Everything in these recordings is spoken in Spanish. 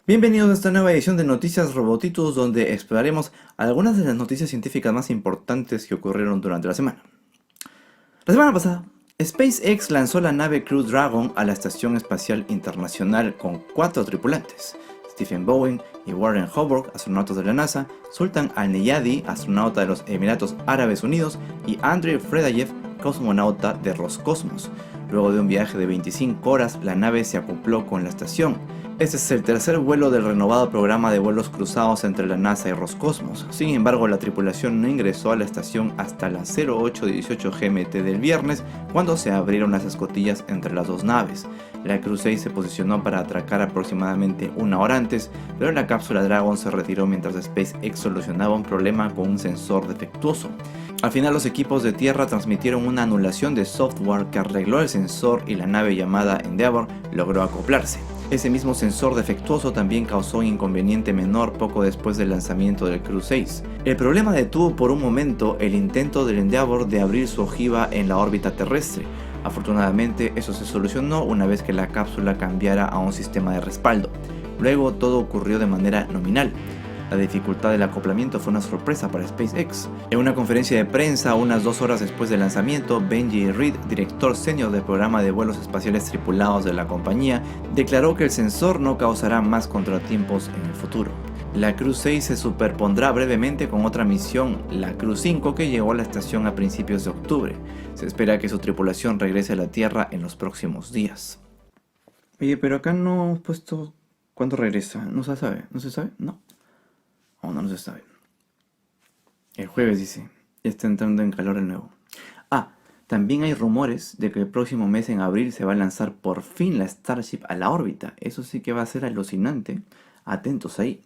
Bienvenidos a esta nueva edición de Noticias Robotitos, donde exploraremos algunas de las noticias científicas más importantes que ocurrieron durante la semana. La semana pasada, SpaceX lanzó la nave Crew Dragon a la Estación Espacial Internacional con 4 tripulantes: Stephen Bowen y Warren Hobart, astronautas de la NASA, Sultan Al-Neyadi, astronauta de los Emiratos Árabes Unidos, y Andrei Fredayev, cosmonauta de Roscosmos. Luego de un viaje de 25 horas, la nave se acopló con la estación. Este es el tercer vuelo del renovado programa de vuelos cruzados entre la NASA y Roscosmos. Sin embargo, la tripulación no ingresó a la estación hasta las 08:18 GMT del viernes, cuando se abrieron las escotillas entre las dos naves. La Crew 6 se posicionó para atracar aproximadamente una hora antes, pero la cápsula Dragon se retiró mientras SpaceX solucionaba un problema con un sensor defectuoso. Al final, los equipos de tierra transmitieron una anulación de software que arregló el sensor y la nave llamada Endeavour logró acoplarse. Ese mismo sensor defectuoso también causó un inconveniente menor poco después del lanzamiento del Crew 6. El problema detuvo por un momento el intento del Endeavour de abrir su ojiva en la órbita terrestre. Afortunadamente, eso se solucionó una vez que la cápsula cambiara a un sistema de respaldo. Luego, todo ocurrió de manera nominal. La dificultad del acoplamiento fue una sorpresa para SpaceX. En una conferencia de prensa unas 2 horas después del lanzamiento, Benji Reed, director senior del programa de vuelos espaciales tripulados de la compañía, declaró que el sensor no causará más contratiempos en el futuro. La Crew 6 se superpondrá brevemente con otra misión, la Crew 5, que llegó a la estación a principios de octubre. Se espera que su tripulación regrese a la Tierra en los próximos días. Oye, pero acá no hemos puesto cuándo regresa. ¿No se sabe? ¿No se sabe? No. No se sabe. El jueves dice, ya está entrando en calor el nuevo. También hay rumores de que el próximo mes, en abril, se va a lanzar por fin la Starship a la órbita. Eso sí que va a ser alucinante. Atentos ahí.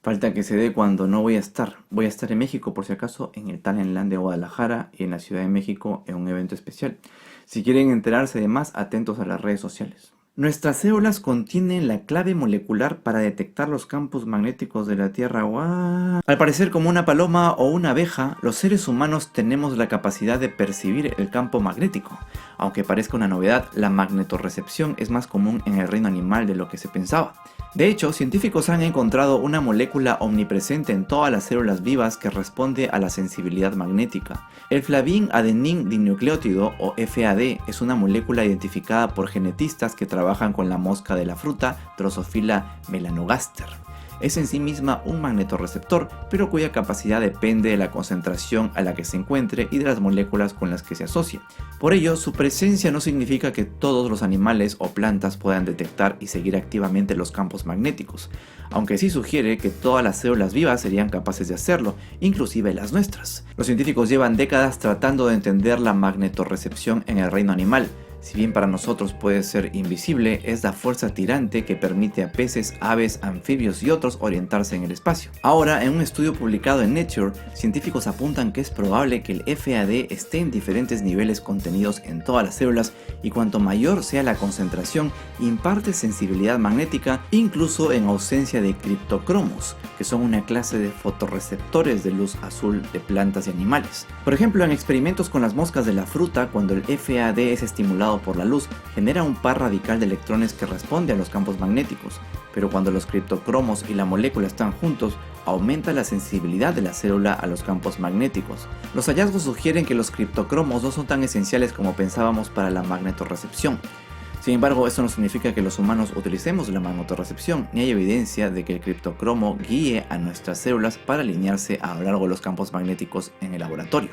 Falta que se dé cuando no voy a estar. Voy a estar en México, por si acaso, en el Talentland de Guadalajara, y en la Ciudad de México en un evento especial. Si quieren enterarse de más, atentos a las redes sociales. Nuestras células contienen la clave molecular para detectar los campos magnéticos de la Tierra. ¡Wow! Al parecer, como una paloma o una abeja, los seres humanos tenemos la capacidad de percibir el campo magnético. Aunque parezca una novedad, la magnetorrecepción es más común en el reino animal de lo que se pensaba. De hecho, científicos han encontrado una molécula omnipresente en todas las células vivas que responde a la sensibilidad magnética. El flavin adenin dinucleótido, o FAD, es una molécula identificada por genetistas que trabajan con la mosca de la fruta Drosophila melanogaster. Es en sí misma un magnetorreceptor, pero cuya capacidad depende de la concentración a la que se encuentre y de las moléculas con las que se asocia. Por ello, su presencia no significa que todos los animales o plantas puedan detectar y seguir activamente los campos magnéticos, aunque sí sugiere que todas las células vivas serían capaces de hacerlo, inclusive las nuestras. Los científicos llevan décadas tratando de entender la magnetorrecepción en el reino animal. Si bien para nosotros puede ser invisible, es la fuerza tirante que permite a peces, aves, anfibios y otros orientarse en el espacio. Ahora, en un estudio publicado en Nature, científicos apuntan que es probable que el FAD esté en diferentes niveles contenidos en todas las células, y cuanto mayor sea la concentración, imparte sensibilidad magnética, incluso en ausencia de criptocromos, que son una clase de fotorreceptores de luz azul de plantas y animales. Por ejemplo, en experimentos con las moscas de la fruta, cuando el FAD es estimulado por la luz, genera un par radical de electrones que responde a los campos magnéticos, pero cuando los criptocromos y la molécula están juntos, aumenta la sensibilidad de la célula a los campos magnéticos. Los hallazgos sugieren que los criptocromos no son tan esenciales como pensábamos para la magnetorrecepción. Sin embargo, eso no significa que los humanos utilicemos la magnetorrecepción, ni hay evidencia de que el criptocromo guíe a nuestras células para alinearse a lo largo de los campos magnéticos en el laboratorio.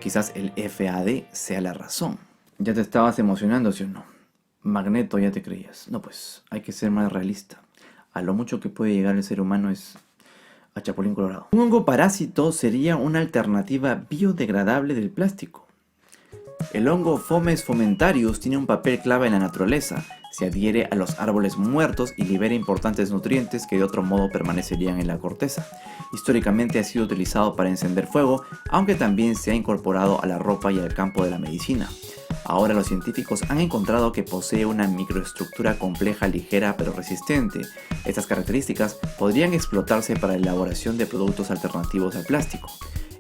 Quizás el FAD sea la razón. ¿Ya te estabas emocionando, sí o no? Magneto, ya te creías. No, pues, hay que ser más realista. A lo mucho que puede llegar el ser humano es a Chapulín Colorado. Un hongo parásito sería una alternativa biodegradable del plástico. El hongo Fomes fomentarius tiene un papel clave en la naturaleza. Se adhiere a los árboles muertos y libera importantes nutrientes que de otro modo permanecerían en la corteza. Históricamente ha sido utilizado para encender fuego, aunque también se ha incorporado a la ropa y al campo de la medicina. Ahora los científicos han encontrado que posee una microestructura compleja, ligera pero resistente. Estas características podrían explotarse para la elaboración de productos alternativos al plástico.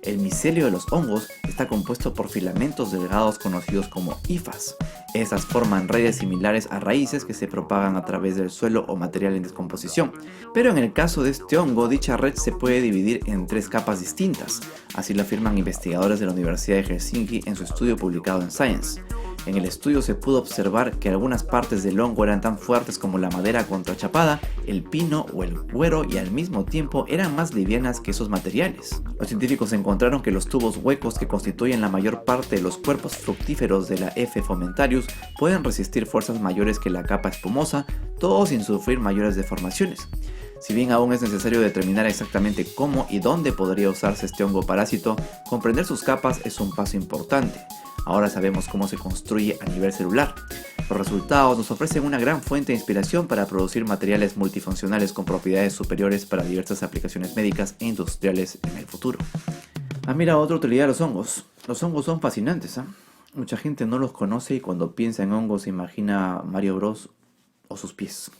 El micelio de los hongos está compuesto por filamentos delgados conocidos como hifas. Estas forman redes similares a raíces que se propagan a través del suelo o material en descomposición. Pero en el caso de este hongo, dicha red se puede dividir en 3 capas distintas. Así lo afirman investigadores de la Universidad de Helsinki en su estudio publicado en Science. En el estudio se pudo observar que algunas partes del hongo eran tan fuertes como la madera contrachapada, el pino o el cuero, y al mismo tiempo eran más livianas que esos materiales. Los científicos encontraron que los tubos huecos que constituyen la mayor parte de los cuerpos fructíferos de la F. fomentarius pueden resistir fuerzas mayores que la capa espumosa, todo sin sufrir mayores deformaciones. Si bien aún es necesario determinar exactamente cómo y dónde podría usarse este hongo parásito, comprender sus capas es un paso importante. Ahora sabemos cómo se construye a nivel celular. Los resultados nos ofrecen una gran fuente de inspiración para producir materiales multifuncionales con propiedades superiores para diversas aplicaciones médicas e industriales en el futuro. Mira, otra utilidad de los hongos. Los hongos son fascinantes, ¿eh? Mucha gente no los conoce y cuando piensa en hongos se imagina Mario Bros o sus pies.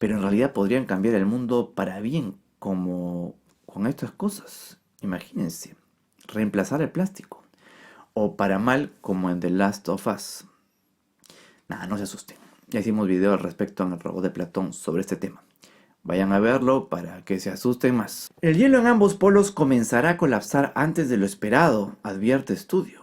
Pero en realidad podrían cambiar el mundo para bien, como con estas cosas. Imagínense, reemplazar el plástico. O para mal, como en The Last of Us. Nada, no se asusten. Ya hicimos video al respecto en el robot de Platón sobre este tema. Vayan a verlo para que se asusten más. El hielo en ambos polos comenzará a colapsar antes de lo esperado, advierte estudio.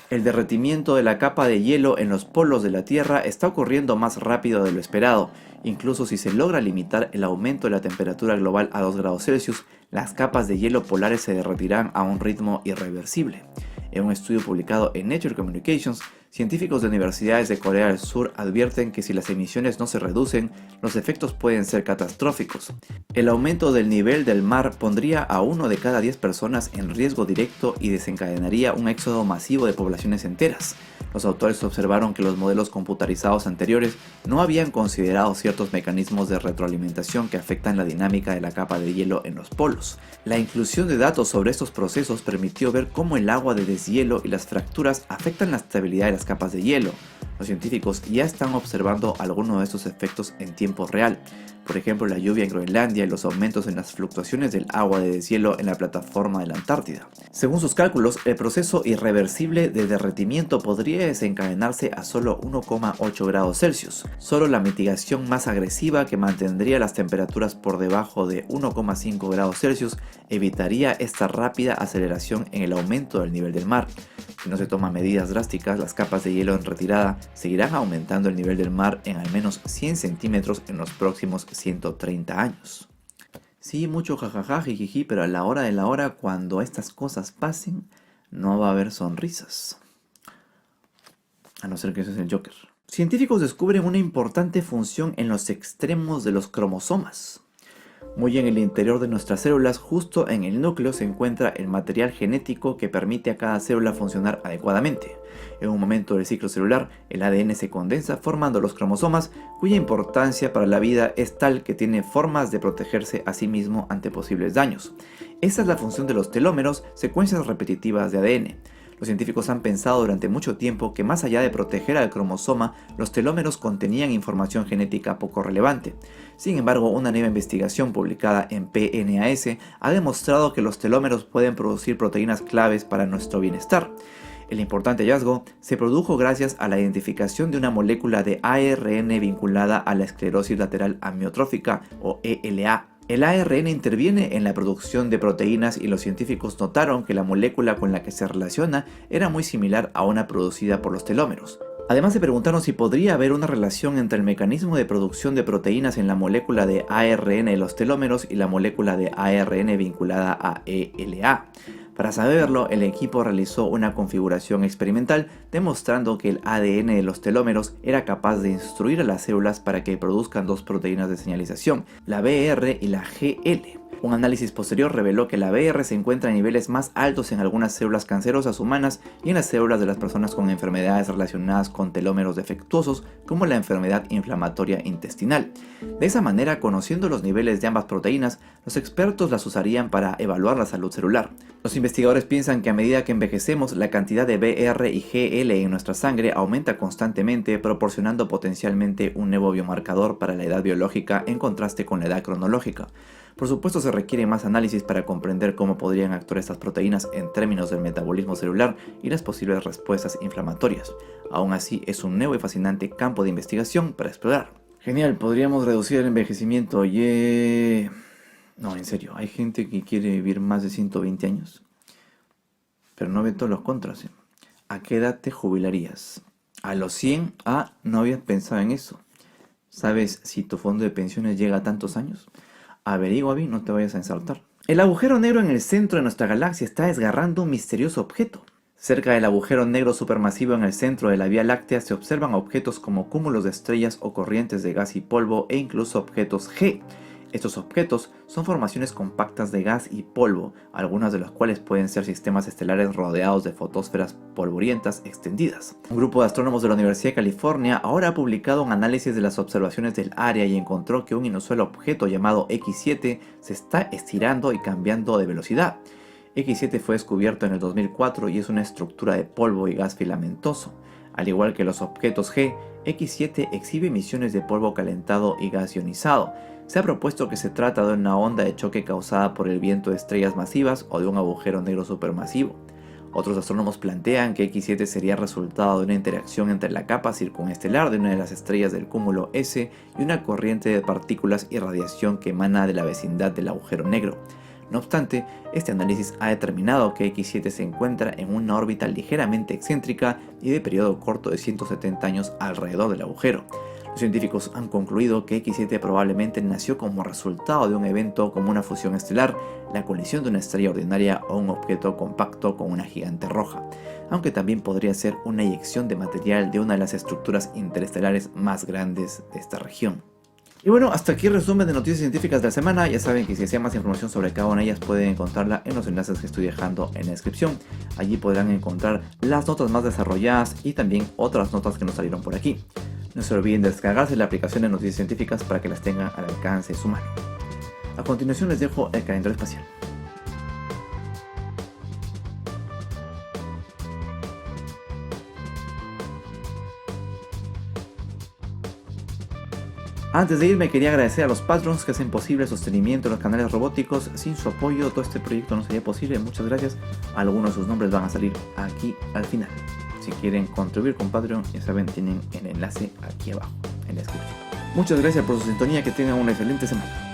El derretimiento de la capa de hielo en los polos de la Tierra está ocurriendo más rápido de lo esperado. Incluso si se logra limitar el aumento de la temperatura global a 2 grados Celsius, las capas de hielo polares se derretirán a un ritmo irreversible. En un estudio publicado en Nature Communications, científicos de universidades de Corea del Sur advierten que si las emisiones no se reducen, los efectos pueden ser catastróficos. El aumento del nivel del mar pondría a 1 de cada 10 personas en riesgo directo y desencadenaría un éxodo masivo de poblaciones enteras. Los autores observaron que los modelos computarizados anteriores no habían considerado ciertos mecanismos de retroalimentación que afectan la dinámica de la capa de hielo en los polos. La inclusión de datos sobre estos procesos permitió ver cómo el agua de deshielo y las fracturas afectan la estabilidad de las capas de hielo. Los científicos ya están observando algunos de estos efectos en tiempo real. Por ejemplo, la lluvia en Groenlandia y los aumentos en las fluctuaciones del agua de deshielo en la plataforma de la Antártida. Según sus cálculos, el proceso irreversible de derretimiento podría desencadenarse a solo 1,8 grados Celsius. Solo la mitigación más agresiva, que mantendría las temperaturas por debajo de 1,5 grados Celsius, evitaría esta rápida aceleración en el aumento del nivel del mar. Si no se toman medidas drásticas, las capas de hielo en retirada seguirán aumentando el nivel del mar en al menos 100 centímetros en los próximos 130 años. Sí, mucho jajaja, jijiji, pero a la hora de la hora, cuando estas cosas pasen, no va a haber sonrisas. A no ser que ese es el Joker. Científicos descubren una importante función en los extremos de los cromosomas. Muy en el interior de nuestras células, justo en el núcleo, se encuentra el material genético que permite a cada célula funcionar adecuadamente. En un momento del ciclo celular, el ADN se condensa formando los cromosomas, cuya importancia para la vida es tal que tiene formas de protegerse a sí mismo ante posibles daños. Esa es la función de los telómeros, secuencias repetitivas de ADN. Los científicos han pensado durante mucho tiempo que más allá de proteger al cromosoma, los telómeros contenían información genética poco relevante. Sin embargo, una nueva investigación publicada en PNAS ha demostrado que los telómeros pueden producir proteínas claves para nuestro bienestar. El importante hallazgo se produjo gracias a la identificación de una molécula de ARN vinculada a la esclerosis lateral amiotrófica o ELA. El ARN interviene en la producción de proteínas y los científicos notaron que la molécula con la que se relaciona era muy similar a una producida por los telómeros. Además se preguntaron si podría haber una relación entre el mecanismo de producción de proteínas en la molécula de ARN de los telómeros y la molécula de ARN vinculada a ELA. Para saberlo, el equipo realizó una configuración experimental demostrando que el ADN de los telómeros era capaz de instruir a las células para que produzcan 2 proteínas de señalización, la BR y la GL. Un análisis posterior reveló que la BR se encuentra a niveles más altos en algunas células cancerosas humanas y en las células de las personas con enfermedades relacionadas con telómeros defectuosos, como la enfermedad inflamatoria intestinal. De esa manera, conociendo los niveles de ambas proteínas, los expertos las usarían para evaluar la salud celular. Los investigadores piensan que a medida que envejecemos, la cantidad de BR y GL en nuestra sangre aumenta constantemente, proporcionando potencialmente un nuevo biomarcador para la edad biológica en contraste con la edad cronológica. Por supuesto, se requiere más análisis para comprender cómo podrían actuar estas proteínas en términos del metabolismo celular y las posibles respuestas inflamatorias. Aún así, es un nuevo y fascinante campo de investigación para explorar. Genial, podríamos reducir el envejecimiento, No, en serio, hay gente que quiere vivir más de 120 años, pero no ve todos los contras. ¿A qué edad te jubilarías? ¿A los 100? Ah, no habías pensado en eso. ¿Sabes si tu fondo de pensiones llega a tantos años? Averigua bien, no te vayas a ensartar. El agujero negro en el centro de nuestra galaxia está desgarrando un misterioso objeto. Cerca del agujero negro supermasivo en el centro de la Vía Láctea se observan objetos como cúmulos de estrellas o corrientes de gas y polvo e incluso objetos G. Estos objetos son formaciones compactas de gas y polvo, algunas de las cuales pueden ser sistemas estelares rodeados de fotosferas polvorientas extendidas. Un grupo de astrónomos de la Universidad de California ahora ha publicado un análisis de las observaciones del área y encontró que un inusual objeto llamado X7 se está estirando y cambiando de velocidad. X7 fue descubierto en el 2004 y es una estructura de polvo y gas filamentoso. Al igual que los objetos G, X7 exhibe emisiones de polvo calentado y gas ionizado. Se ha propuesto que se trata de una onda de choque causada por el viento de estrellas masivas o de un agujero negro supermasivo. Otros astrónomos plantean que X7 sería resultado de una interacción entre la capa circunestelar de una de las estrellas del cúmulo S y una corriente de partículas y radiación que emana de la vecindad del agujero negro. No obstante, este análisis ha determinado que X7 se encuentra en una órbita ligeramente excéntrica y de periodo corto de 170 años alrededor del agujero. Los científicos han concluido que X7 probablemente nació como resultado de un evento como una fusión estelar, la colisión de una estrella ordinaria o un objeto compacto con una gigante roja, aunque también podría ser una eyección de material de una de las estructuras interestelares más grandes de esta región. Y bueno, hasta aquí el resumen de noticias científicas de la semana. Ya saben que si desean más información sobre cada una de ellas pueden encontrarla en los enlaces que estoy dejando en la descripción. Allí podrán encontrar las notas más desarrolladas y también otras notas que nos salieron por aquí. No se olviden de descargarse la aplicación de noticias científicas para que las tengan al alcance de su mano. A continuación les dejo el calendario espacial. Antes de irme quería agradecer a los patrons que hacen posible el sostenimiento de los canales robóticos. Sin su apoyo todo este proyecto no sería posible. Muchas gracias. Algunos de sus nombres van a salir aquí al final. Si quieren contribuir con Patreon, ya saben, tienen el enlace aquí abajo en la descripción. Muchas gracias por su sintonía, que tengan una excelente semana.